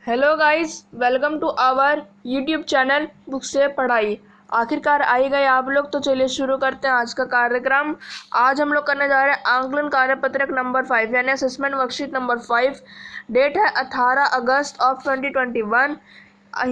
Hello guys, welcome to our YouTube channel book से पढ़ाई। आखिरकार आई गए आप लोग, तो चलिए शुरू करते हैं आज का कार्यक्रम। आज हम लोग करने जा रहे हैं आंकलन कार्यपत्रक नंबर 5 यानी असेसमेंट वर्कशीट नंबर 5। डेट है 18 अगस्त ऑफ 2021।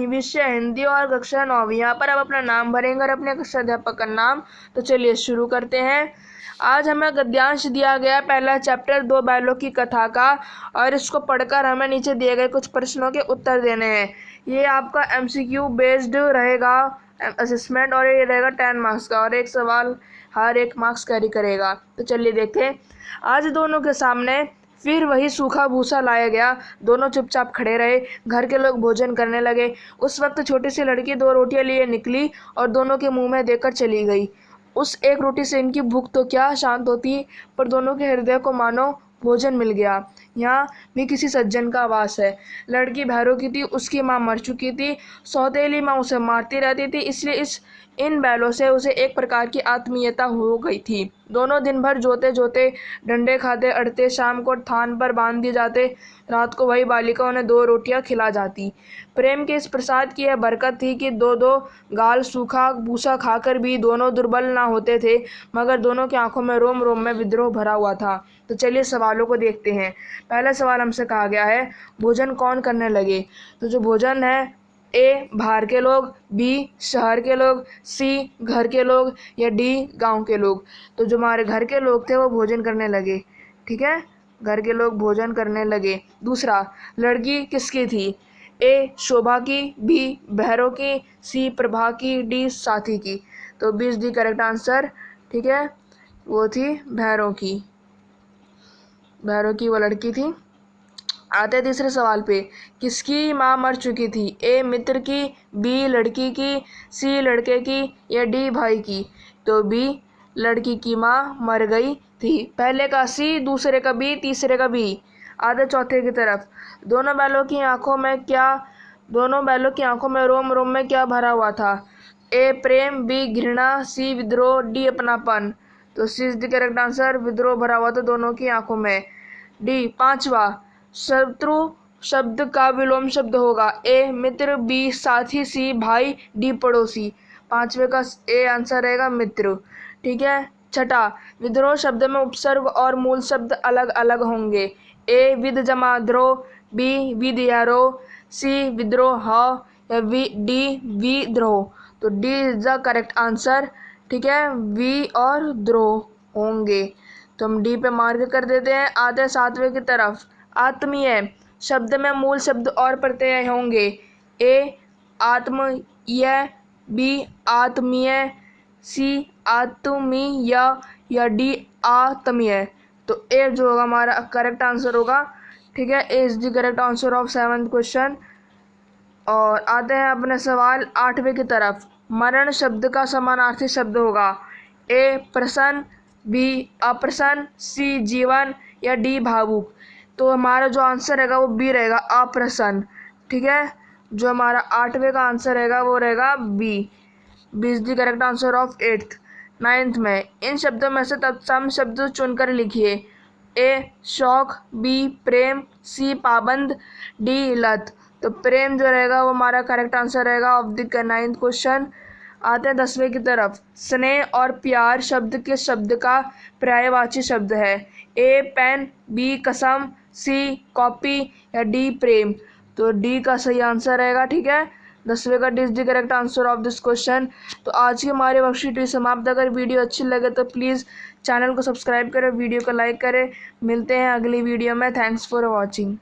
विषय हिंदी और कक्षा 9। यहाँ पर आप अपना नाम भरेंगे और अपने कक्षा अध्यापक का नाम। तो चलिए शुरू करते हैं। आज हमें गद्यांश दिया गया पहला चैप्टर 2 बैलों की कथा का, और इसको पढ़कर हमें नीचे दिए गए कुछ प्रश्नों के उत्तर देने हैं। ये आपका एमसीक्यू बेस्ड रहेगा असेसमेंट, और ये रहेगा 10 मार्क्स का, और एक सवाल हर 1 मार्क्स कैरी करेगा। तो चलिए देखें। आज दोनों के सामने फिर वही सूखा भूसा लाया गया। दोनों चुपचाप खड़े रहे। घर के लोग भोजन करने लगे। उस वक्त छोटी सी लड़की 2 रोटियां लिए निकली और दोनों के मुंह में देकर चली गई। उस एक रोटी से इनकी भूख तो क्या शांत होती, पर दोनों के हृदय को मानो भोजन मिल गया। यहाँ भी किसी सज्जन का आवास है। लड़की भैरों की थी, उसकी माँ मर चुकी थी। सौतेली माँ उसे मारती रहती थी, इसलिए इन बैलों से उसे एक प्रकार की आत्मीयता हो गई थी। दोनों दिन भर जोते जोते, डंडे खाते अड़ते, शाम को थान पर बांध दिए जाते। रात को वही बालिका उन्हें 2 रोटियां खिला जाती। प्रेम के इस प्रसाद की यह बरकत थी कि 2-2 गाल सूखा भूसा खाकर भी दोनों दुर्बल ना होते थे, मगर दोनों की आंखों में रोम रोम में विद्रोह भरा हुआ था। तो चलिए सवालों को देखते हैं। पहला सवाल हमसे कहा गया है, भोजन कौन करने लगे। तो जो भोजन है, ए बाहर के लोग, बी शहर के लोग, सी घर के लोग, या डी गांव के लोग। तो जो हमारे घर के लोग थे वो भोजन करने लगे। ठीक है, घर के लोग भोजन करने लगे। दूसरा, लड़की किसकी थी। ए शोभा की, बी भैरव की, सी प्रभा की, डी साथी की। तो B is the correct answer. ठीक है, वो थी भैरव की। भैरव की वो लड़की थी। आते तीसरे सवाल पे, किसकी माँ मर चुकी थी। ए मित्र की, बी लड़की की, सी लड़के की, या डी भाई की। तो बी लड़की की माँ मर गई थी। पहले का सी, दूसरे का बी, तीसरे का बी। आधे चौथे की तरफ, दोनों बैलों की आंखों में रोम रोम में क्या भरा हुआ था। ए प्रेम, बी घृणा, सी विद्रोह, डी अपनापन। तो सी इज द करेक्ट आंसर। विद्रोह भरा हुआ था दोनों की आंखों में। डी पांचवा, शत्रु शब्द का विलोम शब्द होगा। ए मित्र, बी साथी, सी भाई, डी पड़ोसी। पांचवे का ए आंसर रहेगा मित्र। ठीक है। छठा, विद्रोह शब्द में उपसर्ग और मूल शब्द अलग अलग होंगे। ए विद जमा द्रोह, बी विद्यारोह, सी विद्रोह, या डी विद्रोह। तो D is the correct answer. ठीक है, वी और द्रोह होंगे। तो हम डी पे मार्क कर देते हैं। आते 7वें की तरफ, आत्मीय शब्द में मूल शब्द और प्रत्यय होंगे। ए आत्मीय, बी आत्मीय, सी आत्मीय, या डी आत्मीय। तो ए जो होगा हमारा करेक्ट आंसर होगा। ठीक है, A is the correct answer of 7th question. और आते हैं अपने सवाल 8वें की तरफ। मरण शब्द का समानार्थी शब्द होगा। ए प्रसन्न, बी अप्रसन्न, सी जीवन, या डी भावुक। तो हमारा जो आंसर रहेगा वो बी रहेगा, अप्रसन्न। ठीक है, जो हमारा 8वें का आंसर रहेगा वो रहेगा B. B is the correct answer of 8th। 9th में, इन शब्दों में से तत्सम शब्द चुनकर लिखिए। ए शौक, बी प्रेम, सी पाबंद, डी लत। तो प्रेम जो रहेगा वो हमारा करेक्ट आंसर रहेगा ऑफ द 9th क्वेश्चन। आते हैं 10वें की तरफ। स्नेह और प्यार शब्द के शब्द का पर्यायवाची शब्द है। ए पेन, बी कसम, सी कॉपी, या डी प्रेम। तो डी का सही आंसर रहेगा। ठीक है, 10वें का D is the correct answer of this question. तो आज की हमारी वर्कशीट समाप्त। अगर वीडियो अच्छी लगे तो प्लीज़ चैनल को सब्सक्राइब करें, वीडियो को लाइक करें। मिलते हैं अगली वीडियो में। Thanks for watching.